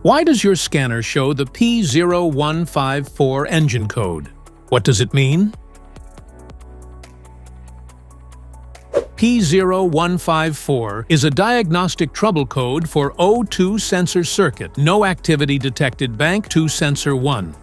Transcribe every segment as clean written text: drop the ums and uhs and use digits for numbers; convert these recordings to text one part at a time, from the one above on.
Why does your scanner show the P0154 engine code? What does it mean? P0154 is a diagnostic trouble code for O2 sensor circuit, no activity detected bank 2 sensor 1.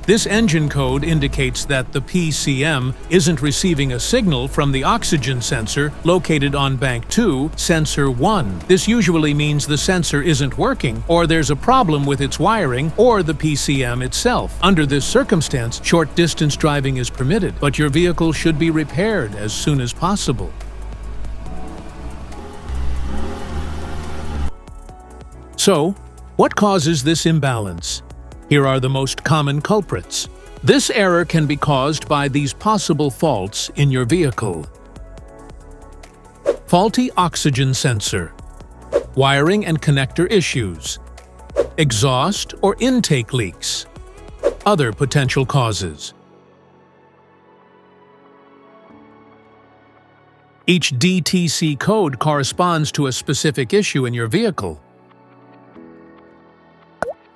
This engine code indicates that the PCM isn't receiving a signal from the oxygen sensor located on bank 2, sensor 1. This usually means the sensor isn't working, or there's a problem with its wiring or the PCM itself. Under this circumstance, short-distance driving is permitted, but your vehicle should be repaired as soon as possible. So, what causes this imbalance? Here are the most common culprits. This error can be caused by these possible faults in your vehicle. Faulty oxygen sensor, wiring and connector issues, exhaust or intake leaks, other potential causes. Each DTC code corresponds to a specific issue in your vehicle.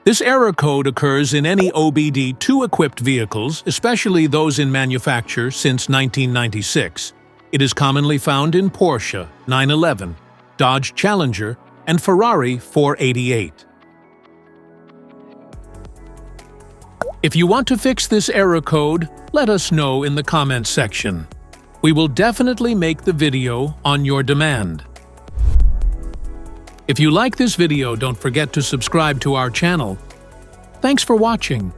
This error code occurs in any OBD2-equipped vehicles, especially those in manufacture since 1996. It is commonly found in Porsche 911, Dodge Challenger, and Ferrari 488. If you want to fix this error code, let us know in the comments section. We will definitely make the video on your demand. If you like this video, don't forget to subscribe to our channel. Thanks for watching.